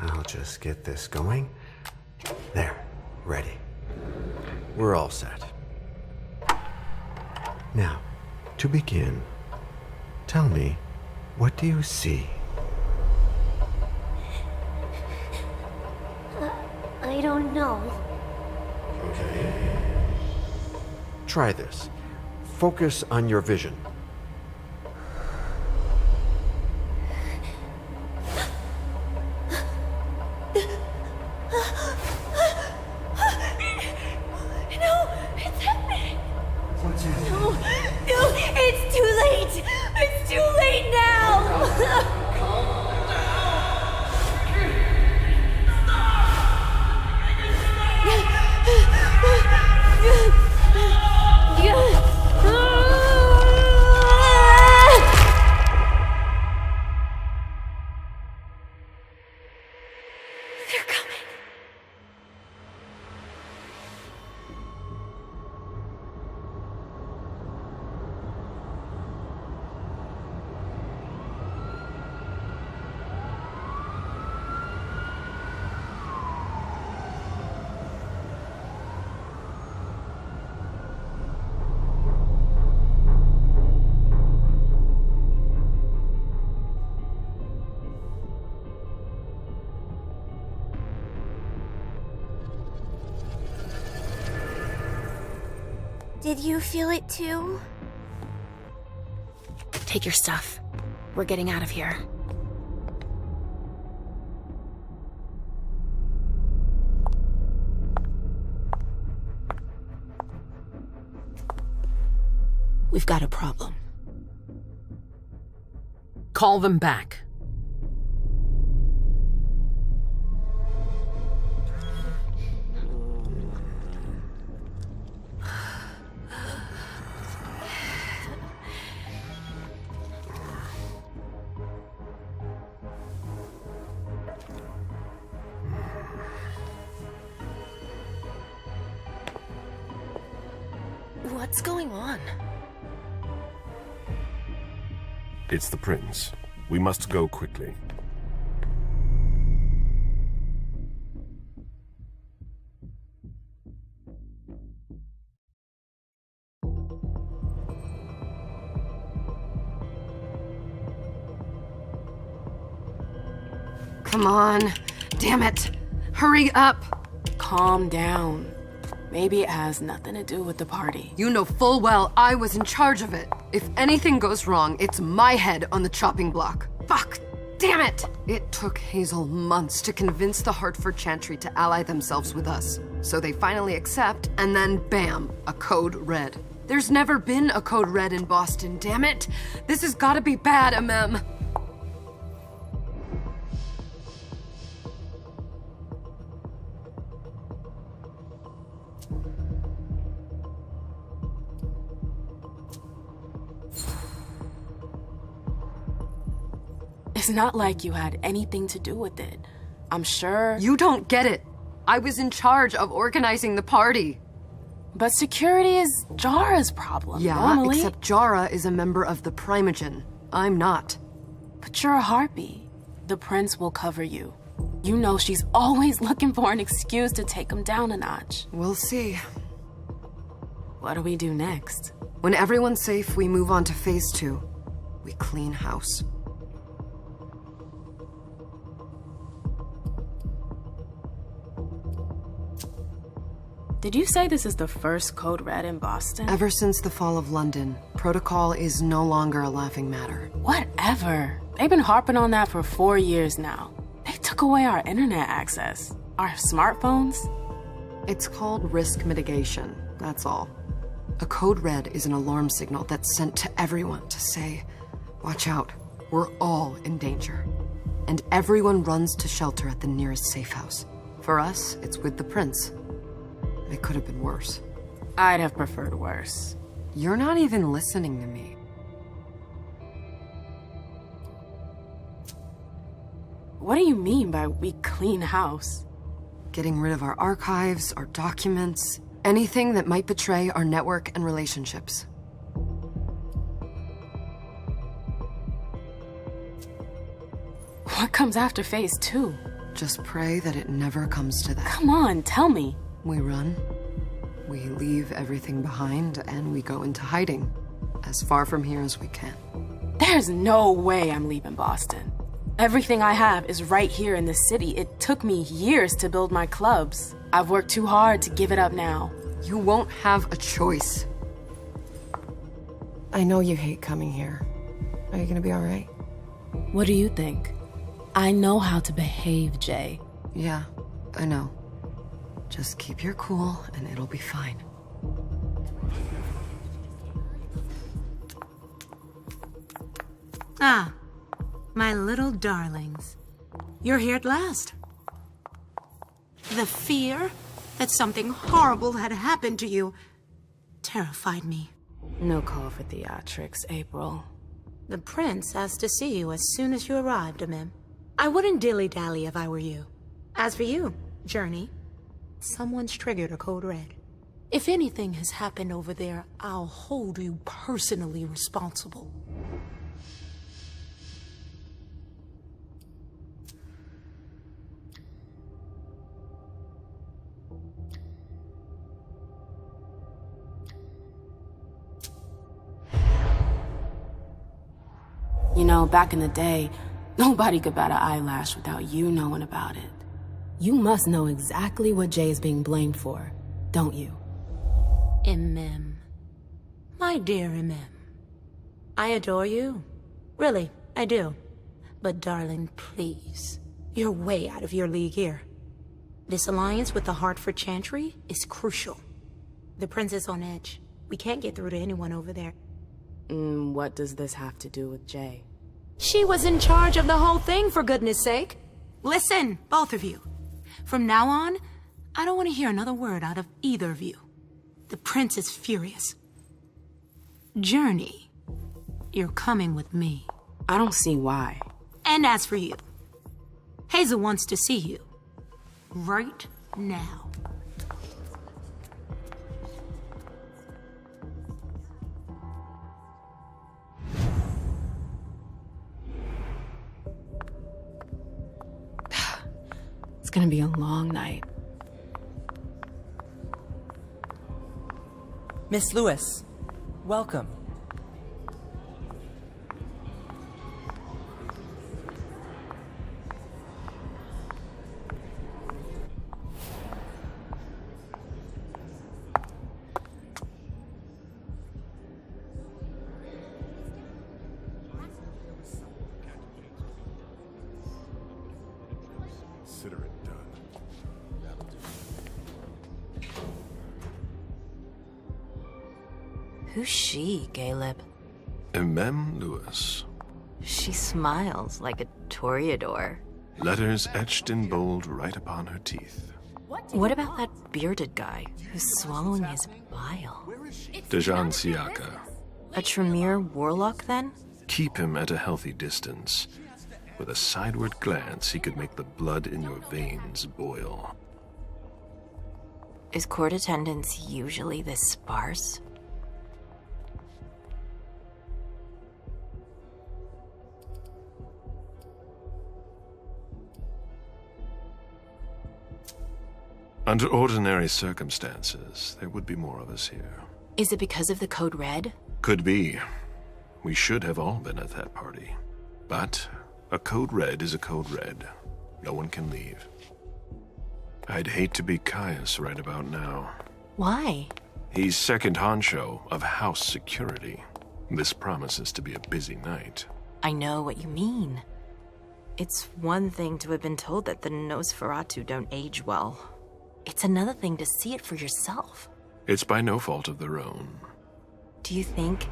I'll just get this going. There, ready. We're all set. Now, to begin, tell me, what do you see? I don't know. Okay. Try this. Focus on your vision. Did you feel it too? Take your stuff. We're getting out of here. We've got a problem. Call them back. What's going on? It's the prince. We must go quickly. Come on. Damn it. Hurry up. Calm down. Maybe it has nothing to do with the party. You know full well I was in charge of it. If anything goes wrong, it's my head on the chopping block. Fuck! Damn it! It took Hazel months to convince the Hartford Chantry to ally themselves with us. So they finally accept, and then bam, a code red. There's never been a code red in Boston, damn it! This has gotta be bad, MM. It's not like you had anything to do with it. I'm sure... You don't get it. I was in charge of organizing the party. But security is Jara's problem, Yeah, normally. except Jara is a member of the Primogen. I'm not. But you're a harpy. The prince will cover you. You know she's always looking for an excuse to take him down a notch. We'll see. What do we do next? When everyone's safe, we move on to phase 2. We clean house. Did you say this is the first code red in Boston? Ever since the fall of London, protocol is no longer a laughing matter. Whatever. They've been harping on that for 4 years now. They took away our internet access. Our smartphones. It's called risk mitigation, that's all. A code red is an alarm signal that's sent to everyone to say, watch out, we're all in danger. And everyone runs to shelter at the nearest safe house. For us, it's with the prince. It could have been worse. I'd have preferred worse. You're not even listening to me. What do you mean by we clean house? Getting rid of our archives, our documents, anything that might betray our network and relationships. What comes after phase 2? Just pray that it never comes to that. Come on, tell me. We run, we leave everything behind, and we go into hiding. As far from here as we can. There's no way I'm leaving Boston. Everything I have is right here in this city. It took me years to build my clubs. I've worked too hard to give it up now. You won't have a choice. I know you hate coming here. Are you gonna be alright? What do you think? I know how to behave, Jay. Yeah, I know. Just keep your cool and it'll be fine. Ah, my little darlings. You're here at last. The fear that something horrible had happened to you terrified me. No call for theatrics, April. The prince asked to see you as soon as you arrived, Amim. I wouldn't dilly-dally if I were you. As for you, Journey, someone's triggered a code red. If anything has happened over there, I'll hold you personally responsible. You know, back in the day, nobody could bat an eyelash without you knowing about it. You must know exactly what Jay is being blamed for, don't you? Imem. My dear Imem. I adore you. Really, I do. But darling, please. You're way out of your league here. This alliance with the Hartford Chantry is crucial. The prince is on edge. We can't get through to anyone over there. What does this have to do with Jay? She was in charge of the whole thing, for goodness sake. Listen, both of you. From now on, I don't want to hear another word out of either of you. The prince is furious. Journey, you're coming with me. I don't see why. And as for you, Hazel wants to see you. Right now. It's gonna be a long night. Miss Lewis, welcome. Consider it done. That'll do. Who's she, Caleb? Mem Lewis. She smiles like a toreador. Letters etched in bold right upon her teeth. What about that bearded guy who's swallowing his bile? Dejan Siaka. A Tremere warlock, then? Keep him at a healthy distance. With a sideward glance, he could make the blood in your veins boil. Is court attendance usually this sparse? Under ordinary circumstances, there would be more of us here. Is it because of the code red? Could be. We should have all been at that party. But a code red is a code red. No one can leave. I'd hate to be Caius right about now. Why? He's second honcho of house security. This promises to be a busy night. I know what you mean. It's one thing to have been told that the Nosferatu don't age well. It's another thing to see it for yourself. It's by no fault of their own. Do you think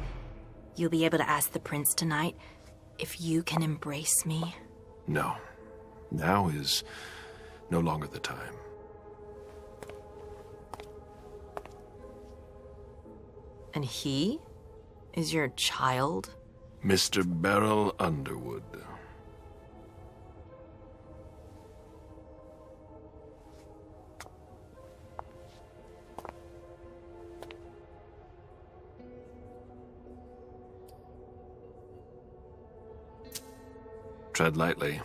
you'll be able to ask the prince tonight if you can embrace me? No. Now is no longer the time. And he is your child? Mr. Beryl Underwood. Tread lightly.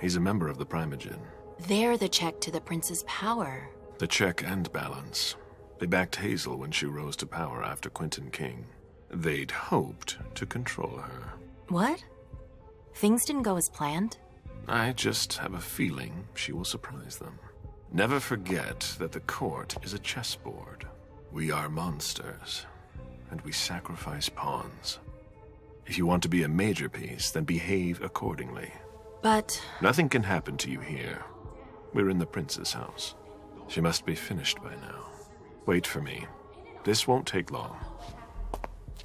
He's a member of the Primogen. They're the check to the prince's power. The check and balance. They backed Hazel when she rose to power after Quentin King. They'd hoped to control her. What? Things didn't go as planned? I just have a feeling she will surprise them. Never forget that the court is a chessboard. We are monsters, and we sacrifice pawns. If you want to be a major piece, then behave accordingly. But... Nothing can happen to you here. We're in the prince's house. She must be finished by now. Wait for me. This won't take long.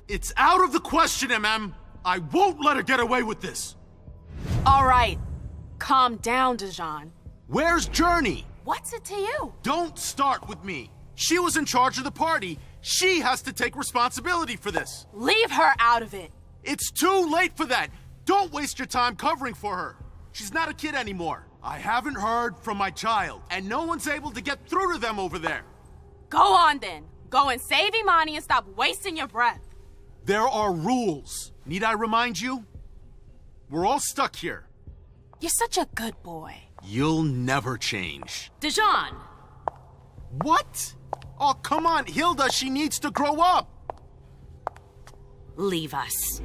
It's out of the question, MM! I won't let her get away with this! All right. Calm down, Dijon. Where's Journey? What's it to you? Don't start with me. She was in charge of the party. She has to take responsibility for this. Leave her out of it. It's too late for that. Don't waste your time covering for her. She's not a kid anymore. I haven't heard from my child, and no one's able to get through to them over there. Go on then. Go and save Imani and stop wasting your breath. There are rules. Need I remind you? We're all stuck here. You're such a good boy. You'll never change. Dijon! What? Oh, come on, Hilda, she needs to grow up. leave us.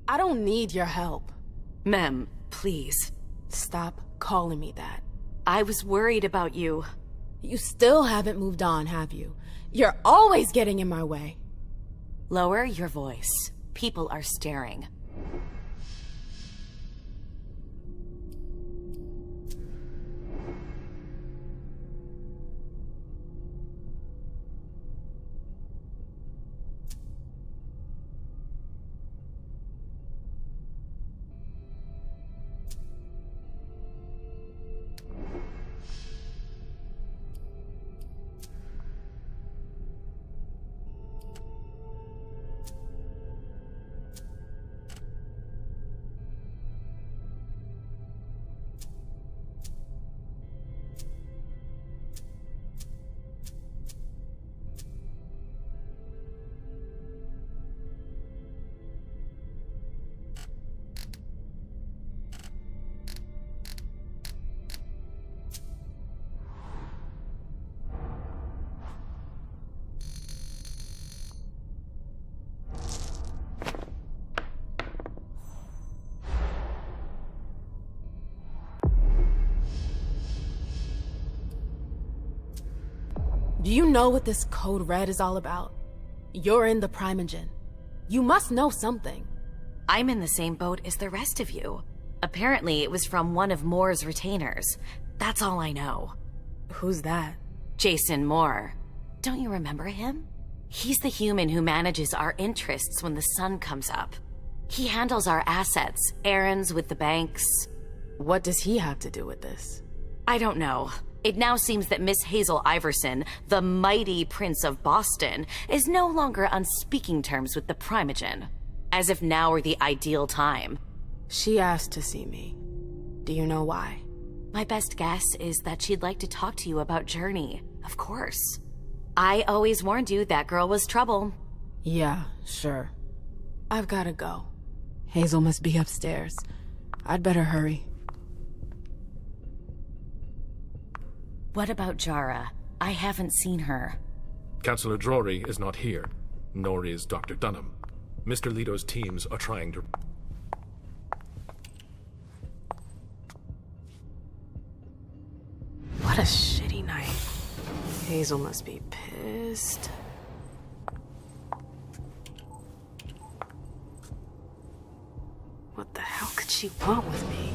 I don't need your help. Mem, please. Stop calling me that. I was worried about you. You still haven't moved on, have you? You're always getting in my way. Lower your voice. People are staring. Do you know what this Code Red is all about? You're in the Primogen. You must know something. I'm in the same boat as the rest of you. Apparently, it was from one of Moore's retainers. That's all I know. Who's that? Jason Moore. Don't you remember him? He's the human who manages our interests when the sun comes up. He handles our assets, errands with the banks. What does he have to do with this? I don't know. It now seems that Miss Hazel Iverson, the mighty Prince of Boston, is no longer on speaking terms with the Primogen. As if now were the ideal time. She asked to see me. Do you know why? My best guess is that she'd like to talk to you about Journey, of course. I always warned you that girl was trouble. Yeah, sure. I've gotta go. Hazel must be upstairs. I'd better hurry. What about Jara? I haven't seen her. Councillor Drury is not here, nor is Dr. Dunham. Mr. Leto's teams are trying to... What a shitty night. Hazel must be pissed. What the hell could she want with me?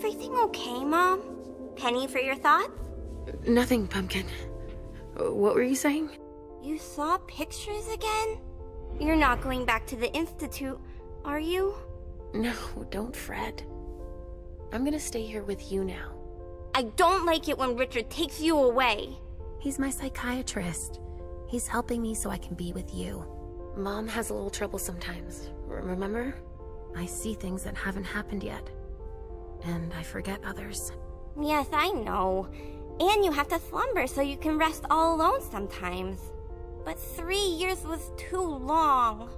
everything okay, Mom? Penny for your thoughts? Nothing, Pumpkin. What were you saying? You saw pictures again? You're not going back to the Institute, are you? No, don't fret. I'm gonna stay here with you now. I don't like it when Richard takes you away. He's my psychiatrist. He's helping me so I can be with you. Mom has a little trouble sometimes, remember? I see things that haven't happened yet. And I forget others. Yes, I know. And you have to slumber so you can rest all alone sometimes. But 3 years was too long.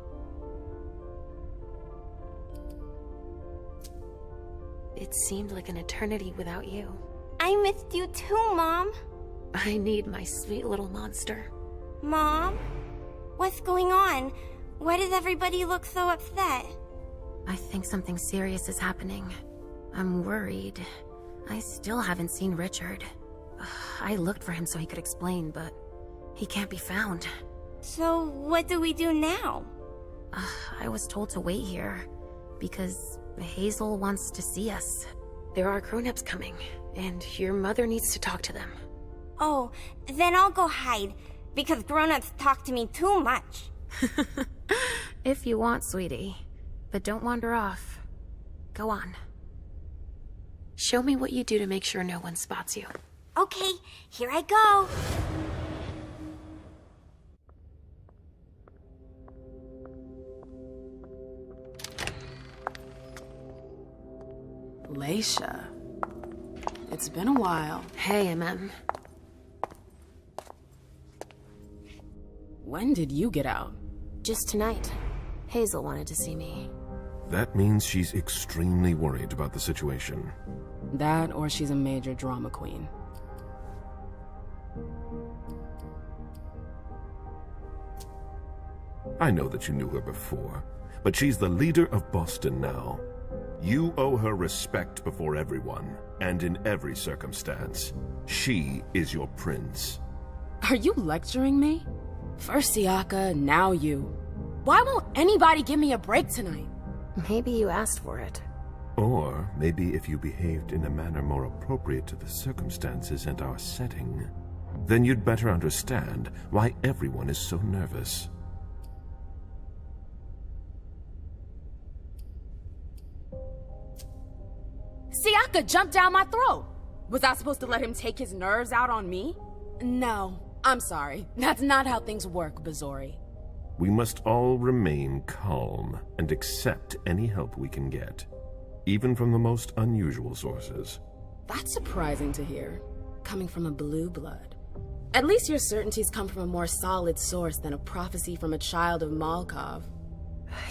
It seemed like an eternity without you. I missed you too, Mom. I need my sweet little monster. Mom? What's going on? Why does everybody look so upset? I think something serious is happening. I'm worried. I still haven't seen Richard. I looked for him so he could explain, but he can't be found. So what do we do now? I was told to wait here because Hazel wants to see us. There are grown-ups coming, and your mother needs to talk to them. Oh, then I'll go hide, because grown-ups talk to me too much. If you want, sweetie. But don't wander off. Go on. Show me what you do to make sure no one spots you. Okay, here I go. Leisha. It's been a while. Hey, MM. When did you get out? Just tonight. Hazel wanted to see me. That means she's extremely worried about the situation. That, or she's a major drama queen. I know that you knew her before, but she's the leader of Boston now. You owe her respect before everyone, and in every circumstance. She is your prince. Are you lecturing me? First Siaka, now you. Why won't anybody give me a break tonight? Maybe you asked for it. Or maybe if you behaved in a manner more appropriate to the circumstances and our setting, then you'd better understand why everyone is so nervous. Siaka jumped down my throat. Was I supposed to let him take his nerves out on me? No, I'm sorry. That's not how things work, Bazori. We must all remain calm and accept any help we can get, even from the most unusual sources. That's surprising to hear, coming from a blue blood. At least your certainties come from a more solid source than a prophecy from a child of Malkov.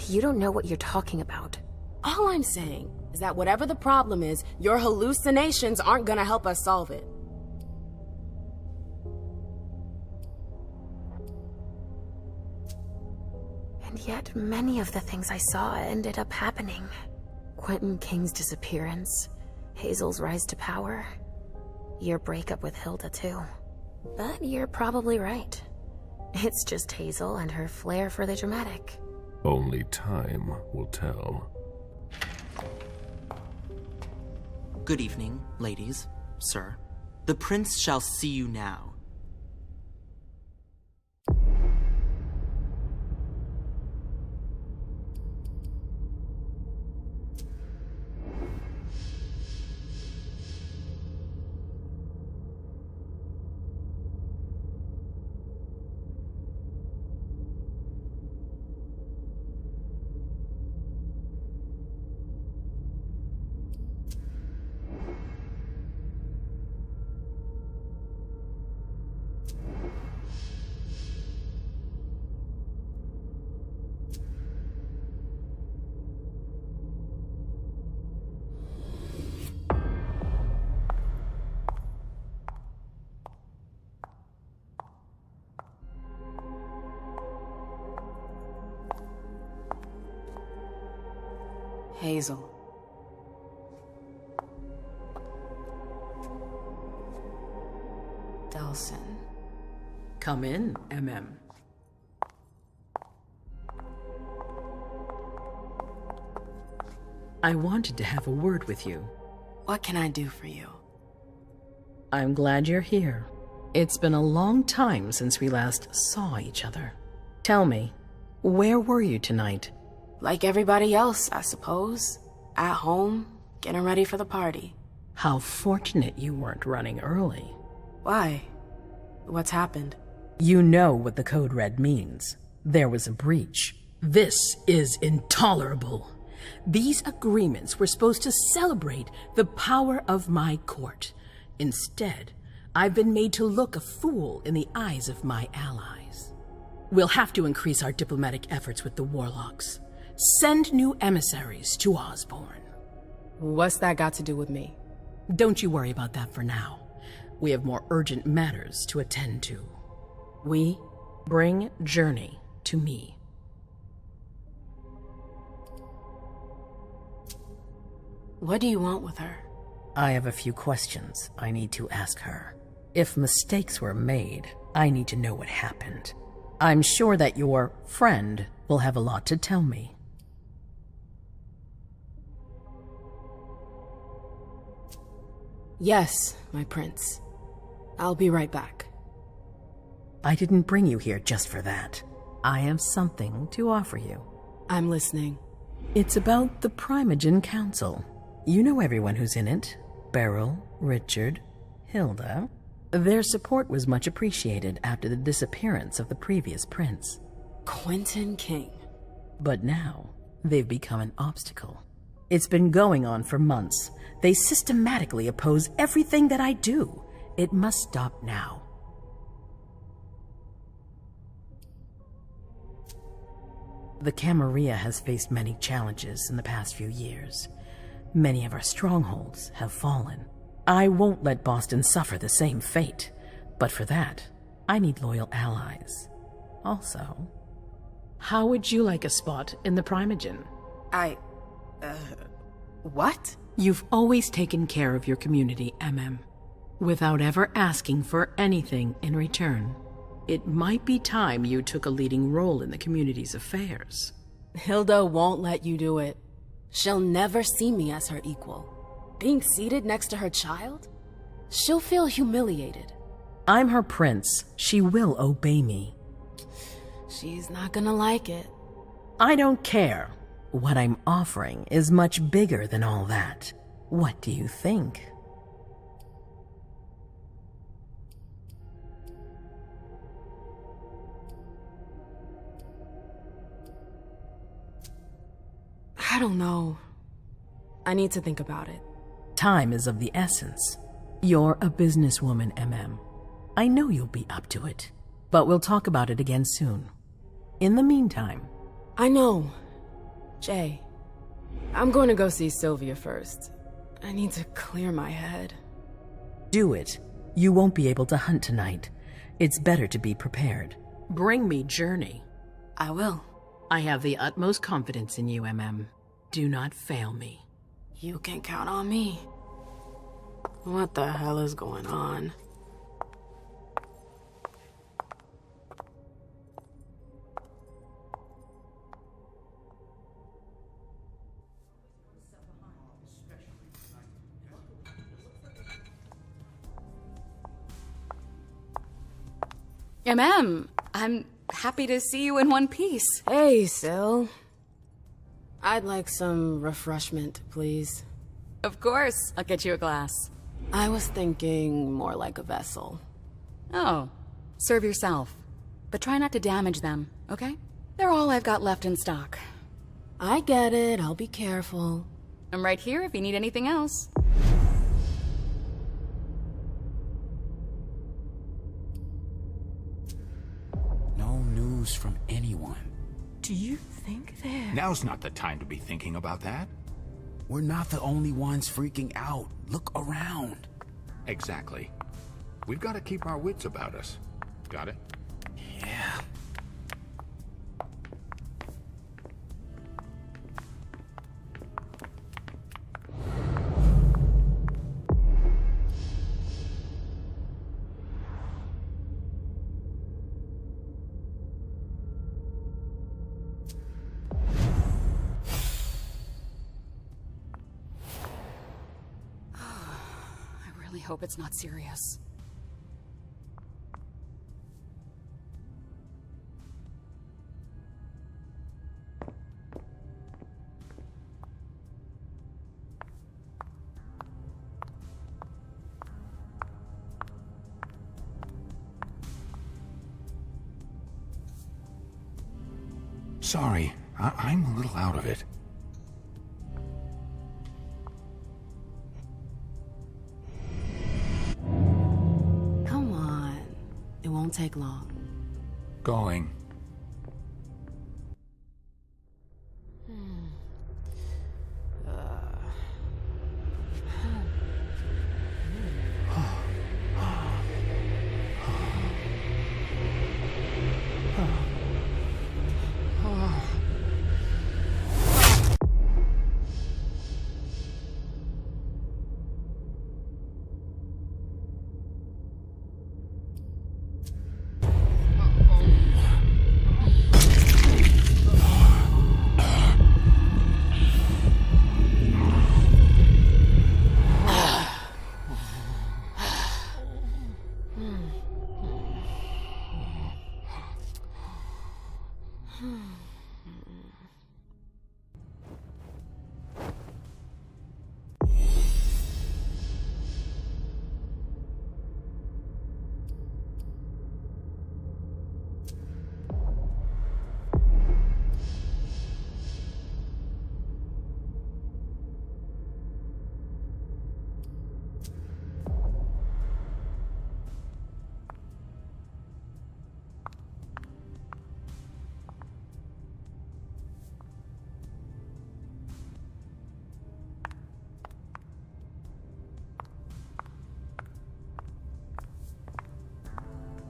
You don't know what you're talking about. All I'm saying is that whatever the problem is, your hallucinations aren't gonna help us solve it. And yet, many of the things I saw ended up happening. Quentin King's disappearance, Hazel's rise to power, your breakup with Hilda too. But you're probably right. It's just Hazel and her flair for the dramatic. Only time will tell. Good evening, ladies, sir. The prince shall see you now. Hazel. Delson. Come in, MM. I wanted to have a word with you. What can I do for you? I'm glad you're here. It's been a long time since we last saw each other. Tell me, where were you tonight? Like everybody else, I suppose. At home, getting ready for the party. How fortunate you weren't running early. Why? What's happened? You know what the Code Red means. There was a breach. This is intolerable. These agreements were supposed to celebrate the power of my court. Instead, I've been made to look a fool in the eyes of my allies. We'll have to increase our diplomatic efforts with the Warlocks. Send new emissaries to Osborne. What's that got to do with me? Don't you worry about that for now. We have more urgent matters to attend to. We? Bring Journey to me. What do you want with her? I have a few questions I need to ask her. If mistakes were made, I need to know what happened. I'm sure that your friend will have a lot to tell me. Yes, my prince. I'll be right back. I didn't bring you here just for that. I have something to offer you. I'm listening. It's about the Primogen Council. You know everyone who's in it. Beryl, Richard, Hilda. Their support was much appreciated after the disappearance of the previous prince. Quentin King. But now, they've become an obstacle. It's been going on for months. They systematically oppose everything that I do. It must stop now. The Camarilla has faced many challenges in the past few years. Many of our strongholds have fallen. I won't let Boston suffer the same fate, but for that, I need loyal allies. Also, how would you like a spot in the Primogen? What? You've always taken care of your community, without ever asking for anything in return. It might be time you took a leading role in the community's affairs. Hilda won't let you do it. She'll never see me as her equal. Being seated next to her child? She'll feel humiliated. I'm her prince. She will obey me. She's not gonna like it. I don't care. What I'm offering is much bigger than all that. What do you think? I don't know. I need to think about it. Time is of the essence. You're a businesswoman, I know you'll be up to it, but we'll talk about it again soon. In the meantime... I know. Jay, I'm going to go see Sylvia first. I need to clear my head. Do it. You won't be able to hunt tonight. It's better to be prepared. Bring me Journey. I will. I have the utmost confidence in you, Do not fail me. You can count on me. What the hell is going on? I'm happy to see you in one piece. Hey, Syl. I'd like some refreshment, please. Of course, I'll get you a glass. I was thinking more like a vessel. Oh, serve yourself. But try not to damage them, okay? They're all I've got left in stock. I get it, I'll be careful. I'm right here if you need anything else. No news from anyone. Do you think they're... Now's not the time to be thinking about that. We're not the only ones freaking out. Look around. Exactly. We've got to keep our wits about us. Got it? Yeah. hope it's not serious. Sorry, I'm a little out of it. Come on. It won't take long. Going.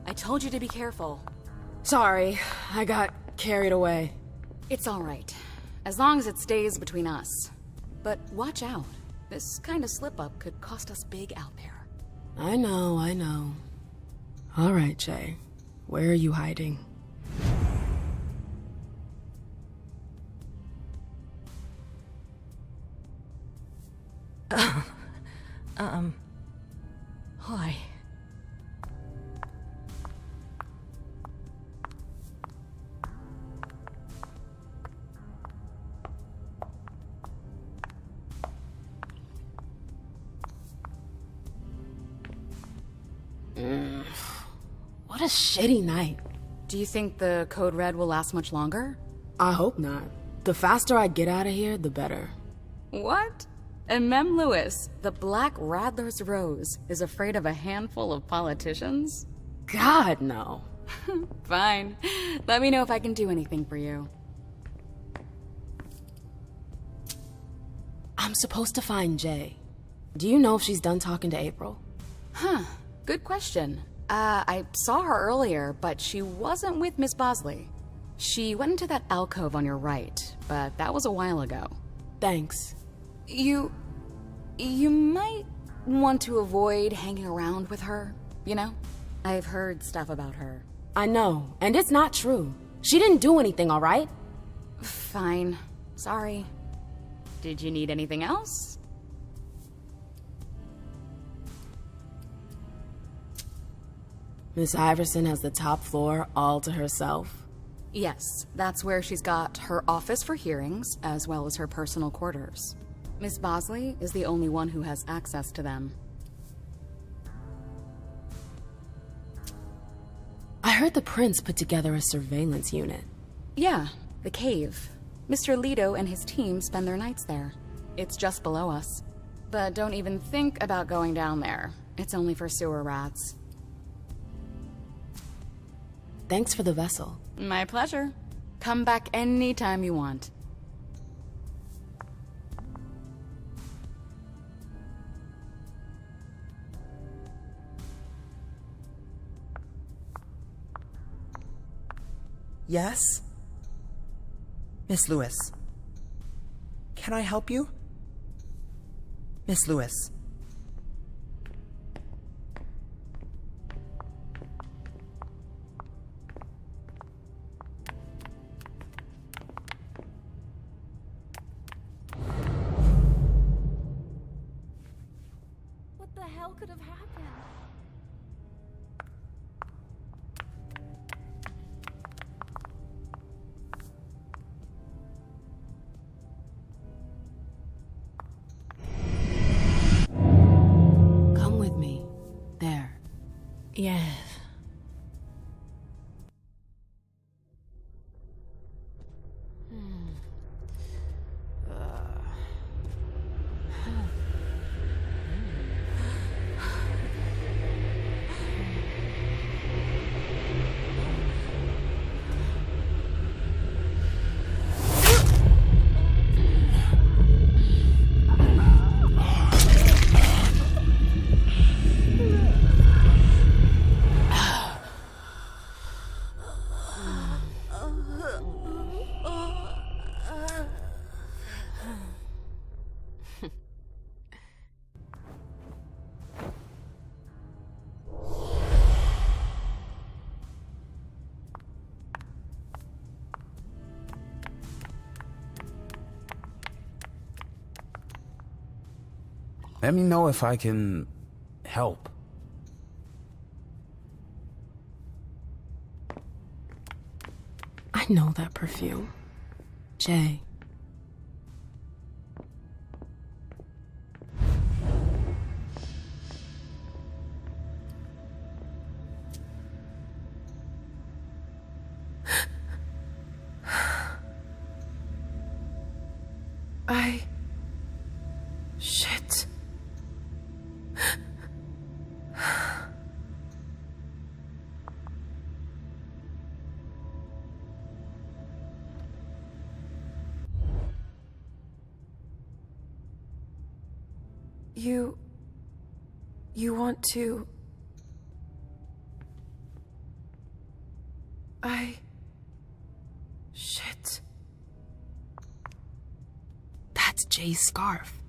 I told you to be careful. Sorry, I got carried away. It's all right, as long as it stays between us. But watch out. This kind of slip-up could cost us big out there. I know. All right, Jay. Where are you hiding? Hi. What a shitty night. Do you think the Code Red will last much longer? I hope not. The faster I get out of here, the better. What? And Mem Lewis, the Black Rattler's Rose, is afraid of a handful of politicians? God, no. Fine. Let me know if I can do anything for you. I'm supposed to find Jay. Do you know if she's done talking to April? Huh. Good question. I saw her earlier, but she wasn't with Miss Bosley. She went into that alcove on your right, but that was a while ago. Thanks. You might want to avoid hanging around with her, you know? I've heard stuff about her. I know, and it's not true. She didn't do anything, all right? Fine. Sorry. Did you need anything else? Miss Iverson has the top floor all to herself. Yes, that's where she's got her office for hearings, as well as her personal quarters. Miss Bosley is the only one who has access to them. I heard the prince put together a surveillance unit. Yeah, the cave. Mr. Leto and his team spend their nights there. It's just below us. But don't even think about going down there. It's only for sewer rats. Thanks for the vessel. My pleasure. Come back anytime you want. Yes? Miss Lewis. Can I help you? Miss Lewis. What the hell could have happened? Yes. Let me know if I can help. I know that perfume. Jay. Shit. You want to... Shit. That's Jay's scarf.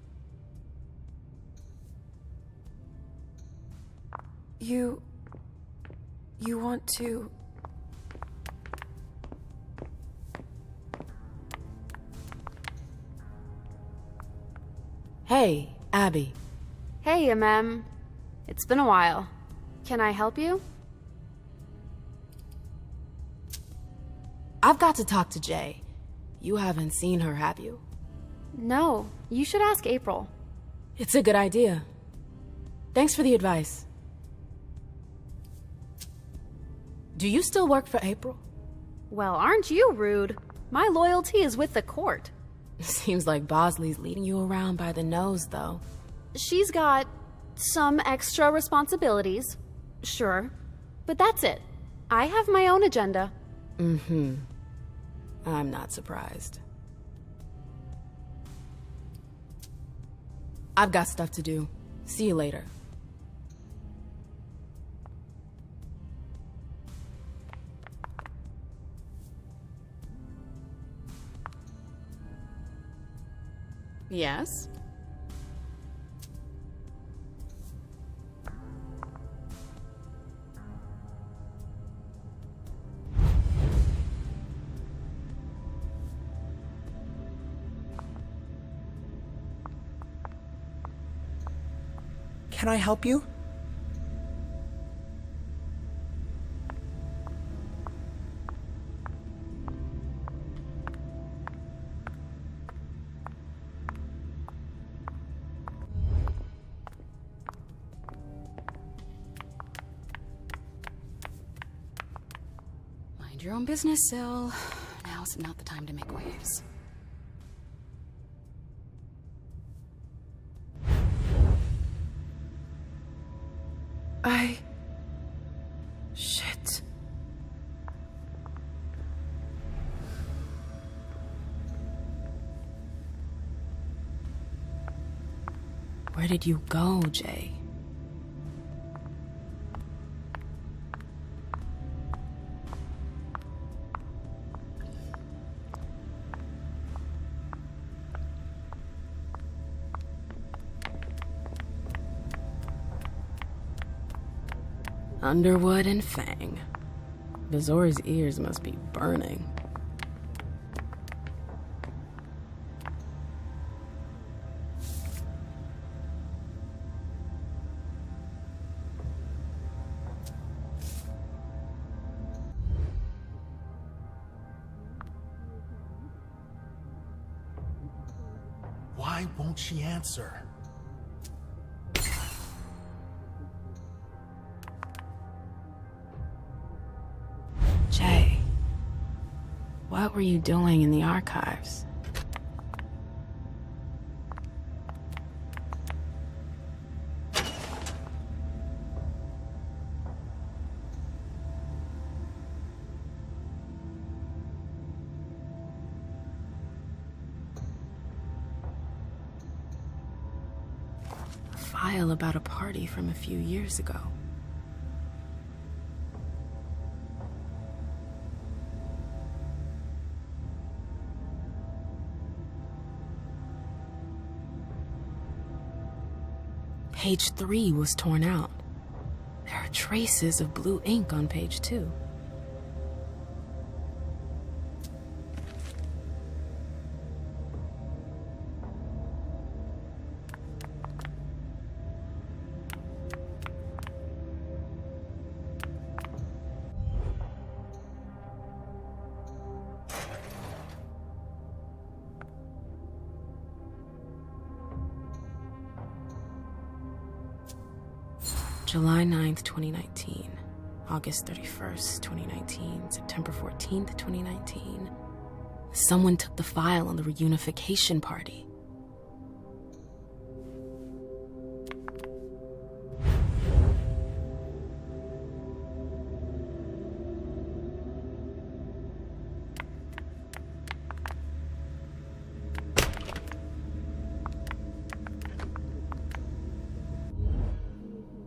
You want to... Hey, Abby. Hey, It's been a while. Can I help you? I've got to talk to Jay. You haven't seen her, have you? No, you should ask April. It's a good idea. Thanks for the advice. Do you still work for April? Well, aren't you rude? My loyalty is with the court. Seems like Bosley's leading you around by the nose, though. She's got some extra responsibilities, sure, but that's it. I have my own agenda. Mm-hmm. I'm not surprised. I've got stuff to do. See you later. Yes? Can I help you? Mind your own business, Syl. Now's not the time to make waves. Shit. Where did you go, Jay? Underwood and Fang. Bazor's ears must be burning. Why won't she answer? What were you doing in the archives? A file about a party from a few years ago. Page 3 was torn out. There are traces of blue ink on page 2. July 9th, 2019, August 31st, 2019, September 14th, 2019. Someone took the file on the reunification party.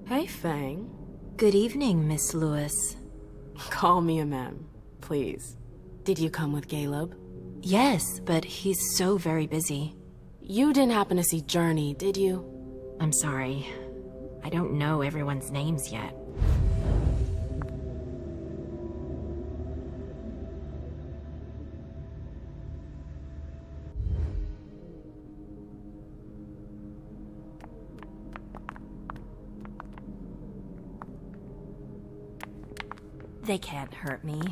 Hey, Fang. Good evening, Miss Lewis. Call me a ma'am, please. Did you come with Caleb? Yes, but he's so very busy. You didn't happen to see Journey, did you? I'm sorry. I don't know everyone's names yet. They can't hurt me.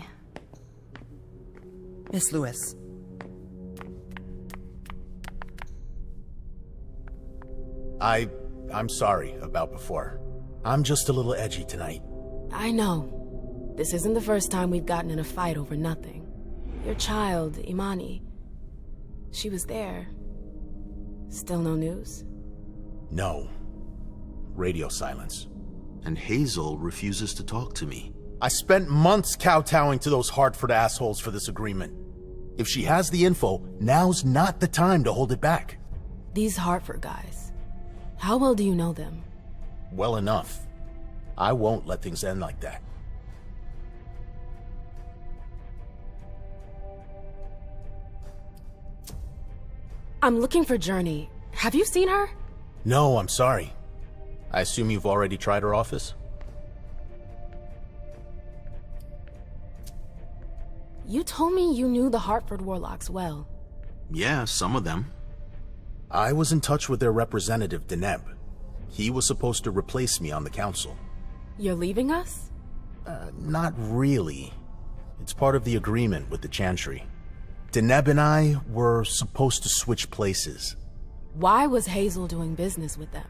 Miss Lewis. I'm sorry about before. I'm just a little edgy tonight. I know. This isn't the first time we've gotten in a fight over nothing. Your child, Imani. She was there. Still no news? No. Radio silence. And Hazel refuses to talk to me. I spent months kowtowing to those Hartford assholes for this agreement. If she has the info, now's not the time to hold it back. These Hartford guys. How well do you know them? Well enough. I won't let things end like that. I'm looking for Journey. Have you seen her? No, I'm sorry. I assume you've already tried her office? You told me you knew the Hartford Warlocks well. Yeah, some of them. I was in touch with their representative, Deneb. He was supposed to replace me on the council. You're leaving us? Not really. It's part of the agreement with the Chantry. Deneb and I were supposed to switch places. Why was Hazel doing business with them?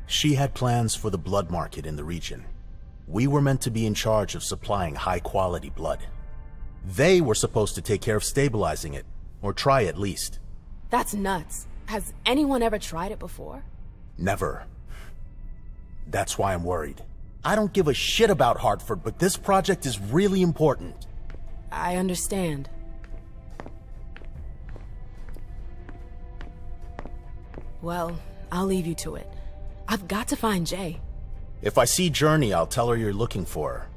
She had plans for the blood market in the region. We were meant to be in charge of supplying high-quality blood. They were supposed to take care of stabilizing it, or try at least. That's nuts. Has anyone ever tried it before? Never. That's why I'm worried. I don't give a shit about Hartford, but this project is really important. I understand. Well, I'll leave you to it. I've got to find Jay. If I see Journey, I'll tell her you're looking for her.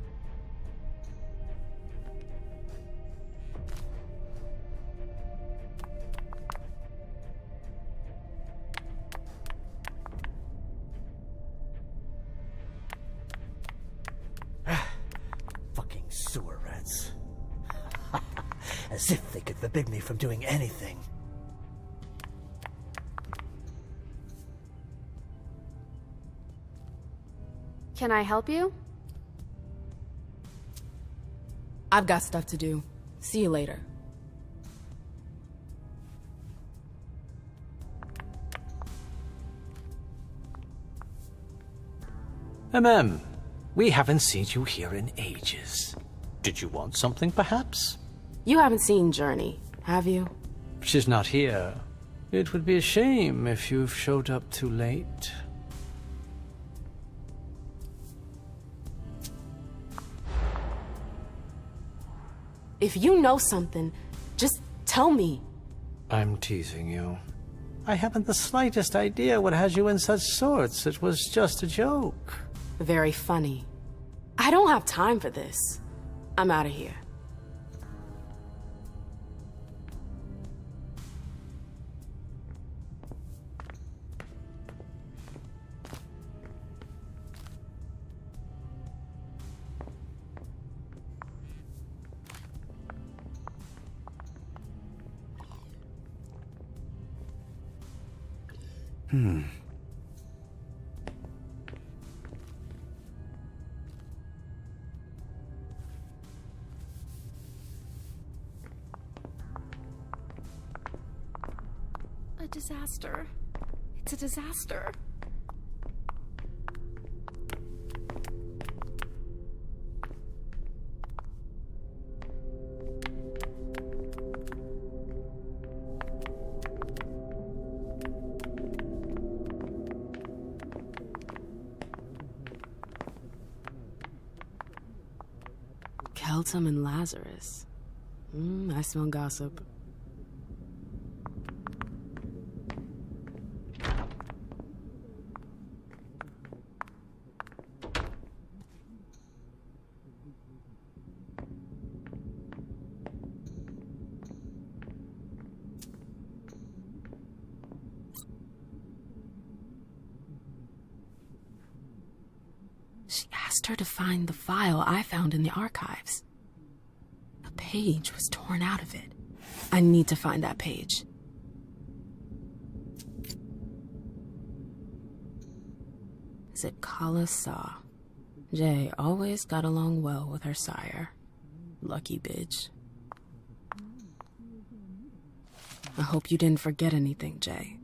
Fucking sewer rats. As if they could forbid me from doing anything. Can I help you? I've got stuff to do. See you later. We haven't seen you here in ages. Did you want something, perhaps? You haven't seen Journey, have you? She's not here. It would be a shame if you've showed up too late. If you know something, just tell me. I'm teasing you. I haven't the slightest idea what has you in such sorts. It was just a joke. Very funny. I don't have time for this. I'm out of here. A disaster. It's a disaster. Keltum and Lazarus. I smell gossip. She asked her to find the file I found in the archives. A page was torn out of it. I need to find that page. Zitkala Saw. Jay always got along well with her sire. Lucky bitch. I hope you didn't forget anything, Jay.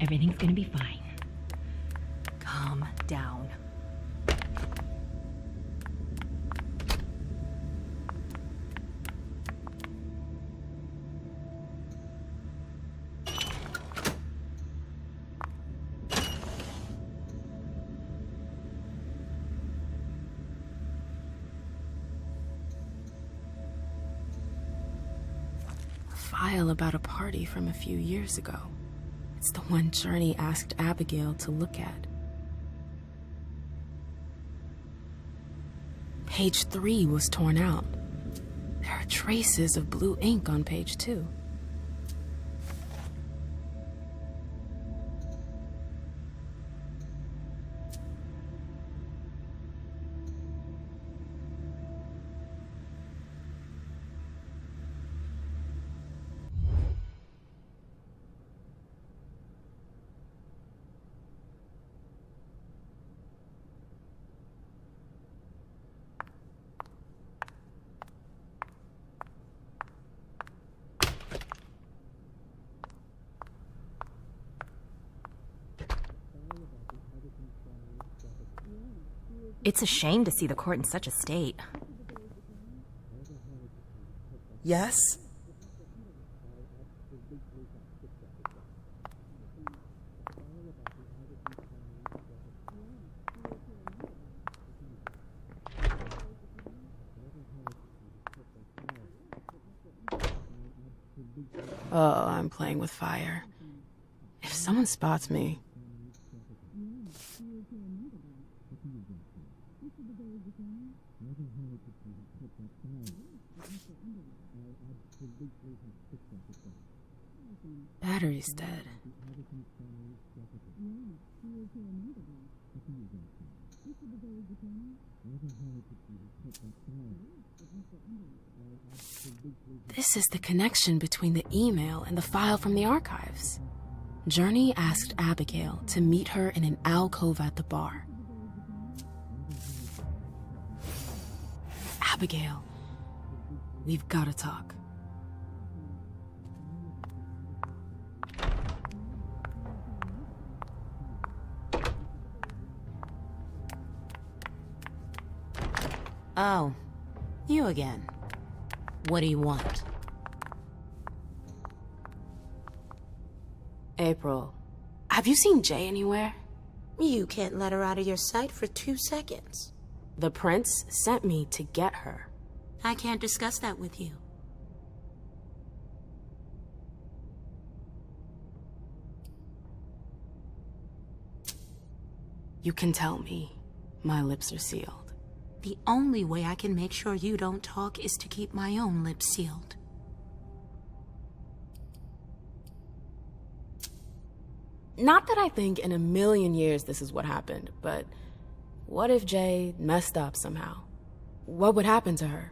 Everything's gonna be fine. Calm down. A file about a party from a few years ago. It's the one Journey asked Abigail to look at. Page 3 was torn out. There are traces of blue ink on page 2. It's a shame to see the court in such a state. Yes? Oh, I'm playing with fire. If someone spots me... Battery's dead. This is the connection between the email and the file from the archives. Journey asked Abigail to meet her in an alcove at the bar. Abigail, we've got to talk. Oh, you again. What do you want? April, have you seen Jay anywhere? You can't let her out of your sight for 2 seconds. The prince sent me to get her. I can't discuss that with you. You can tell me. My lips are sealed. The only way I can make sure you don't talk is to keep my own lips sealed. Not that I think in a million years this is what happened, but what if Jay messed up somehow? What would happen to her?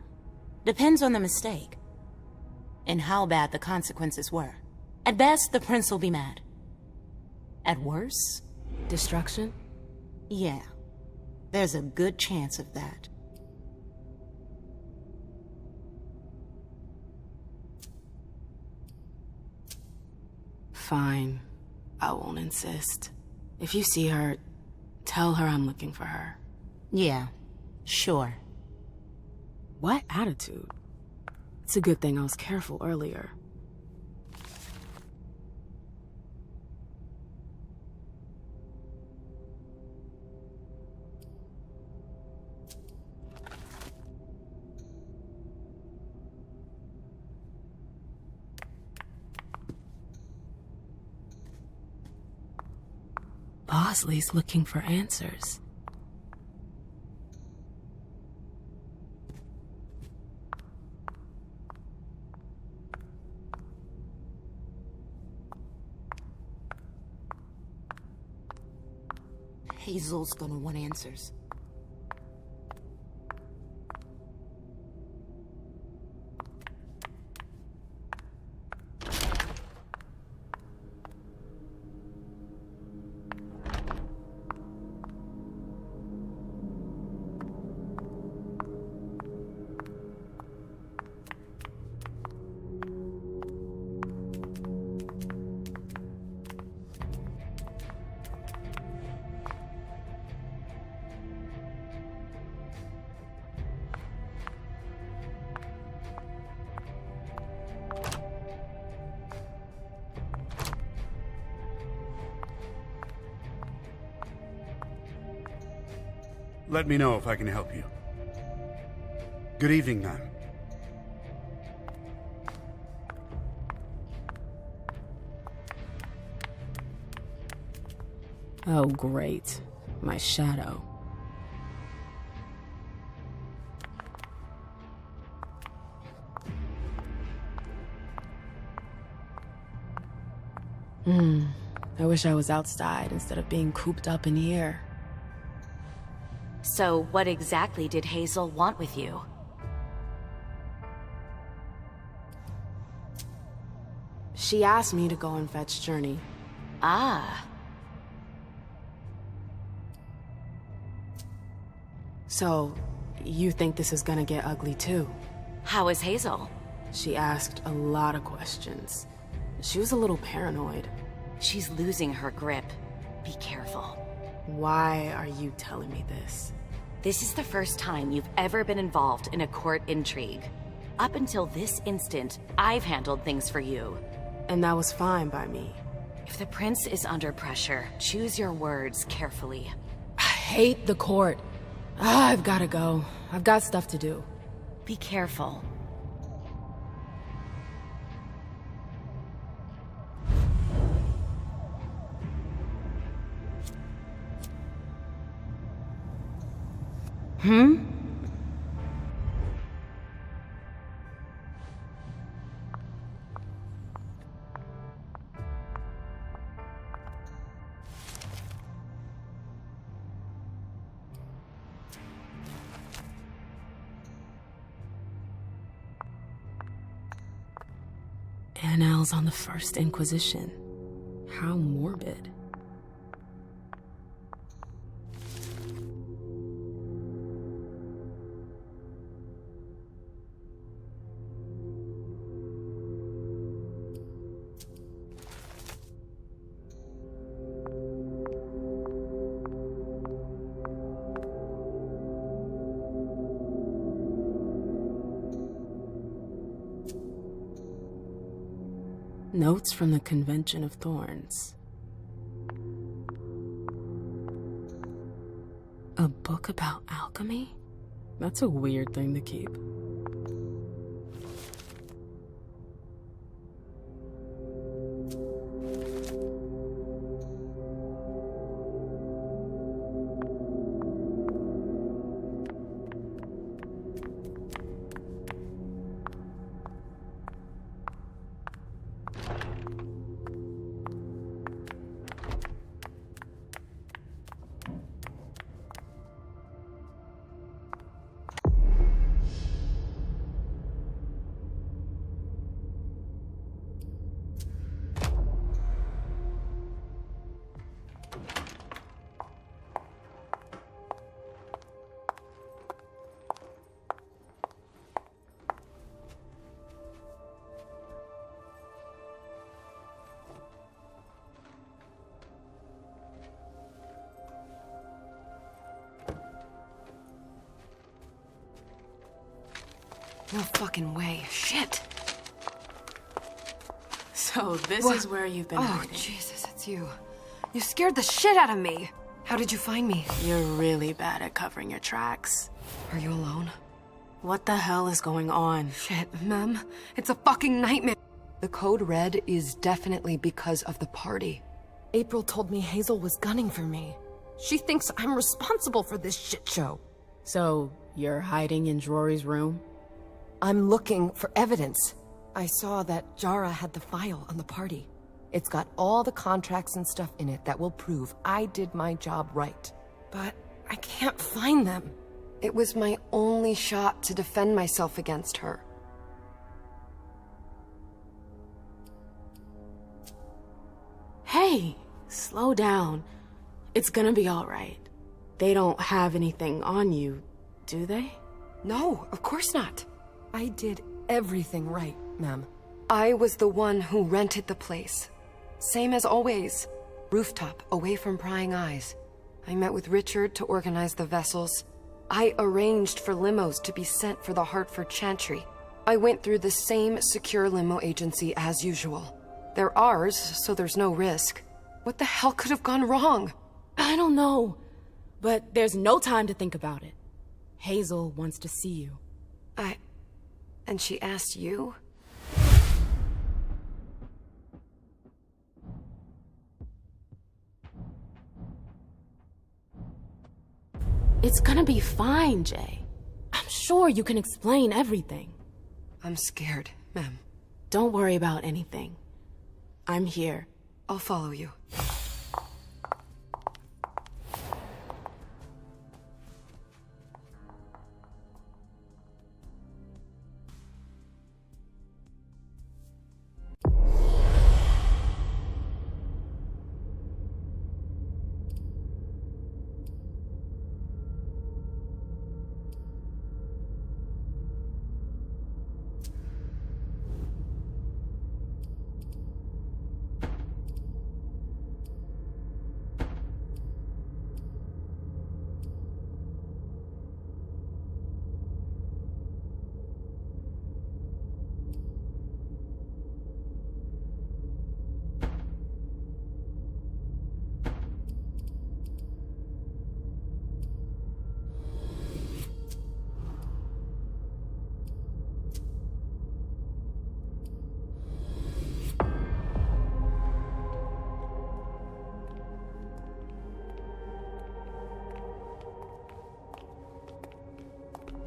Depends on the mistake. And how bad the consequences were. At best, the prince will be mad. At worst, destruction? Yeah. There's a good chance of that. Fine. I won't insist. If you see her, tell her I'm looking for her. Yeah, sure. What attitude? It's a good thing I was careful earlier. Bosley's looking for answers. Hazel's gonna want answers. Let me know if I can help you. Good evening, ma'am. Oh, great. My shadow. I wish I was outside instead of being cooped up in here. So what exactly did Hazel want with you? She asked me to go and fetch Journey. Ah. So, you think this is gonna get ugly too? How is Hazel? She asked a lot of questions. She was a little paranoid. She's losing her grip. Be careful. Why are you telling me this? This is the first time you've ever been involved in a court intrigue. Up until this instant, I've handled things for you. And that was fine by me. If the prince is under pressure, choose your words carefully. I hate the court. I've gotta go. I've got stuff to do. Be careful. Annals on the First Inquisition. How morbid. Notes from the Convention of Thorns. A book about alchemy? That's a weird thing to keep. No fucking way. Shit. So this is where you've been Oh, hiding. Jesus, it's you. You scared the shit out of me. How did you find me? You're really bad at covering your tracks. Are you alone? What the hell is going on? Shit, Mem. It's a fucking nightmare. The code red is definitely because of the party. April told me Hazel was gunning for me. She thinks I'm responsible for this shit show. So, you're hiding in Rory's room? I'm looking for evidence. I saw that Jara had the file on the party. It's got all the contracts and stuff in it that will prove I did my job right. But I can't find them. It was my only shot to defend myself against her. Hey, slow down. It's gonna be alright. They don't have anything on you, do they? No, of course not. I did everything right, ma'am. I was the one who rented the place. Same as always. Rooftop, away from prying eyes. I met with Richard to organize the vessels. I arranged for limos to be sent for the Hartford Chantry. I went through the same secure limo agency as usual. They're ours, so there's no risk. What the hell could have gone wrong? I don't know. But there's no time to think about it. Hazel wants to see you. And she asked you? It's gonna be fine, Jay. I'm sure you can explain everything. I'm scared, ma'am. Don't worry about anything. I'm here. I'll follow you.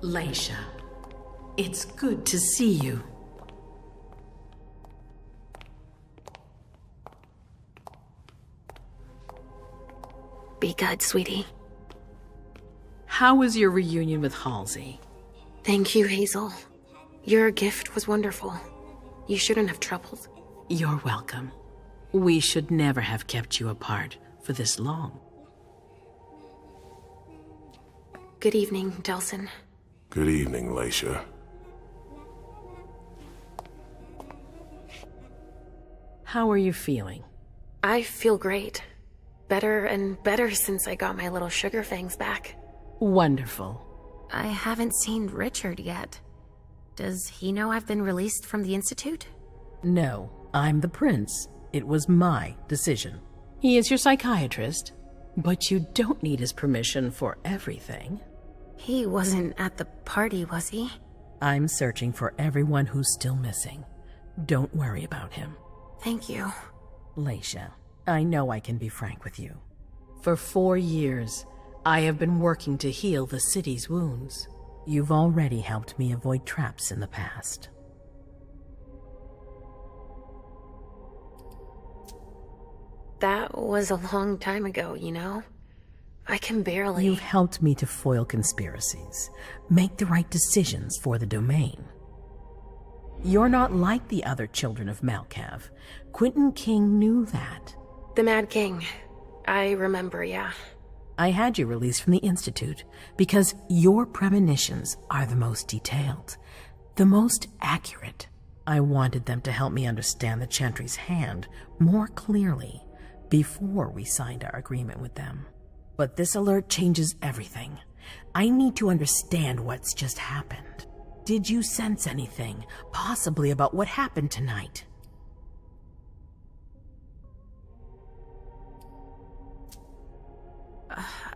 Leisha, it's good to see you. Be good, sweetie. How was your reunion with Halsey? Thank you, Hazel. Your gift was wonderful. You shouldn't have troubled. You're welcome. We should never have kept you apart for this long. Good evening, Delsin. Good evening, Leisha. How are you feeling? I feel great. Better and better since I got my little sugar fangs back. Wonderful. I haven't seen Richard yet. Does he know I've been released from the Institute? No, I'm the prince. It was my decision. He is your psychiatrist, but you don't need his permission for everything. He wasn't at the party, was he? I'm searching for everyone who's still missing. Don't worry about him. Thank you. Leisha, I know I can be frank with you. For 4 years, I have been working to heal the city's wounds. You've already helped me avoid traps in the past. That was a long time ago, you know? I can barely... You've helped me to foil conspiracies, make the right decisions for the domain. You're not like the other children of Malkav. Quentin King knew that. The Mad King. I remember, yeah. I had you released from the Institute because your premonitions are the most detailed, the most accurate. I wanted them to help me understand the Chantry's hand more clearly before we signed our agreement with them. But this alert changes everything. I need to understand what's just happened. Did you sense anything, possibly about what happened tonight?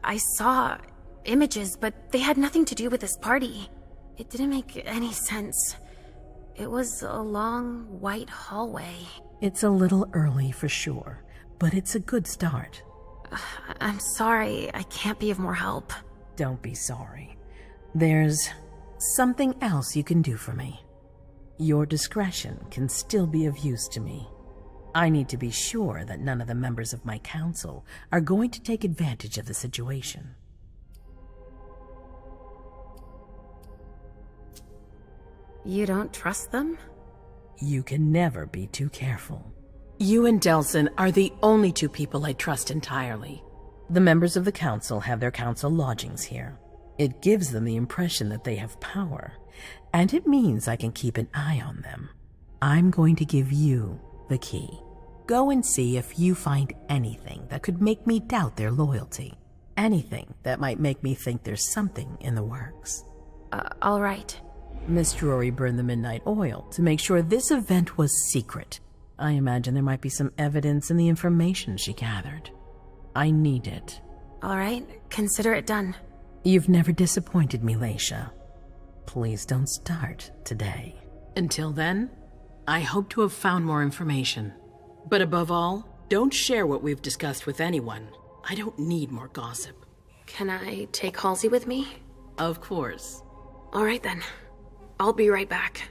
I saw images, but they had nothing to do with this party. It didn't make any sense. It was a long, white hallway. It's a little early for sure, but it's a good start. I'm sorry, I can't be of more help. Don't be sorry. There's something else you can do for me. Your discretion can still be of use to me. I need to be sure that none of the members of my council are going to take advantage of the situation. You don't trust them? You can never be too careful. You and Delson are the only two people I trust entirely. The members of the council have their council lodgings here. It gives them the impression that they have power, and it means I can keep an eye on them. I'm going to give you the key. Go and see if you find anything that could make me doubt their loyalty. Anything that might make me think there's something in the works. All right. Miss Drury burned the midnight oil to make sure this event was secret. I imagine there might be some evidence in the information she gathered. I need it. All right, consider it done. You've never disappointed me, Leisha. Please don't start today. Until then, I hope to have found more information. But above all, don't share what we've discussed with anyone. I don't need more gossip. Can I take Halsey with me? Of course. All right then. I'll be right back.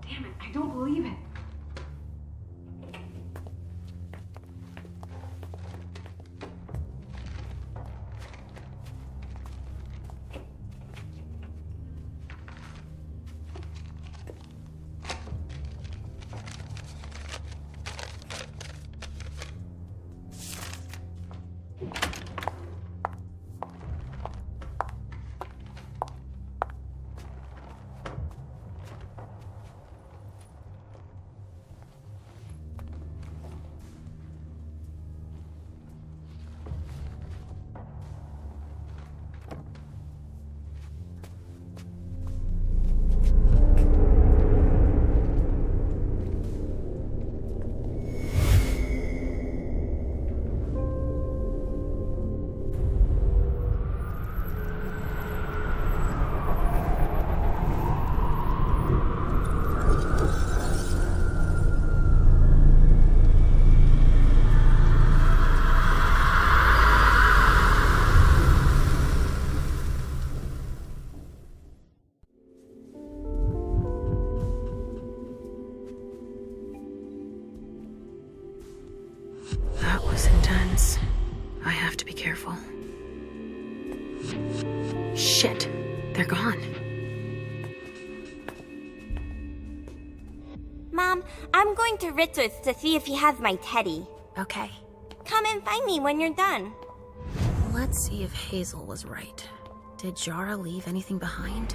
Damn it, I don't believe it. That was intense. I have to be careful. Shit, they're gone. Mom, I'm going to Richard's to see if he has my teddy. Okay. Come and find me when you're done. Let's see if Hazel was right. Did Jara leave anything behind?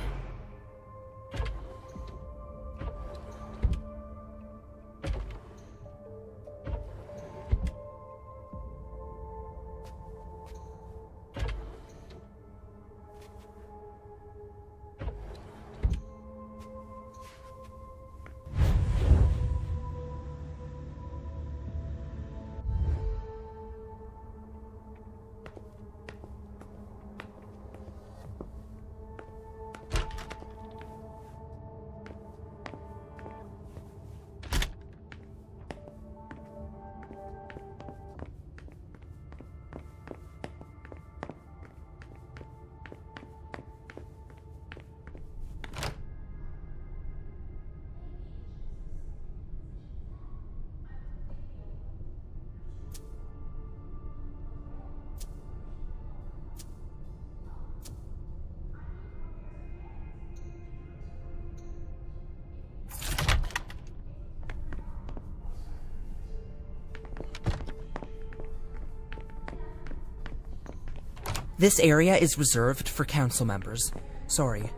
This area is reserved for council members. Sorry.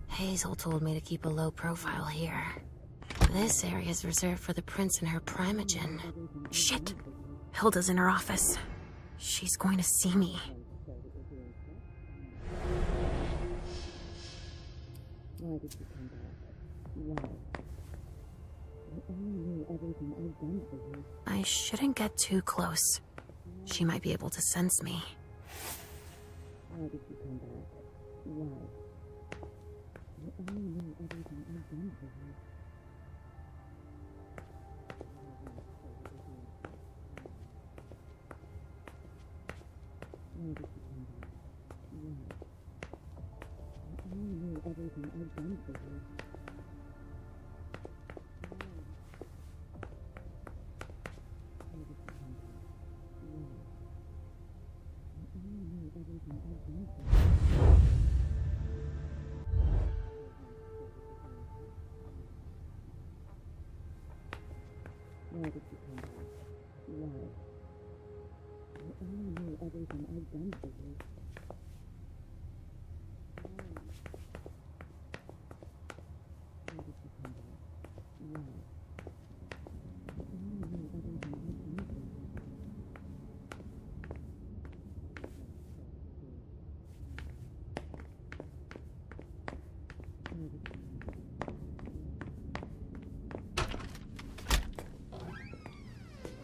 Hazel told me to keep a low profile here. This area is reserved for the prince and her primogen. Shit! Hilda's in her office. She's going to see me. I shouldn't get too close. She might be able to sense me.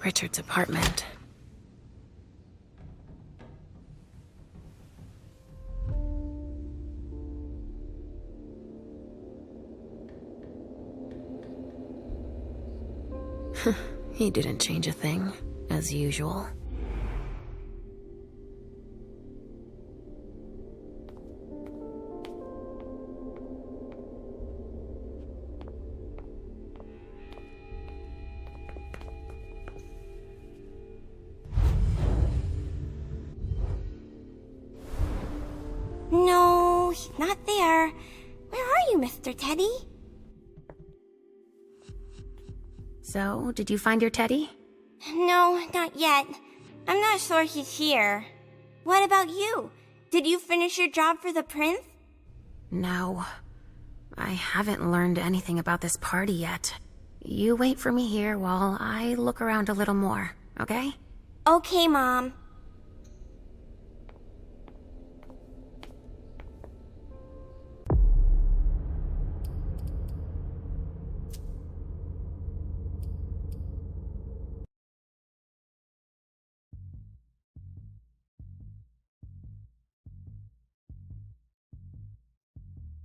Richard's apartment. He didn't change a thing, as usual. No, he's not there. Where are you, Mr. Teddy? So, did you find your teddy? No, not yet. I'm not sure he's here. What about you? Did you finish your job for the prince? No. I haven't learned anything about this party yet. You wait for me here while I look around a little more, okay? Okay, Mom.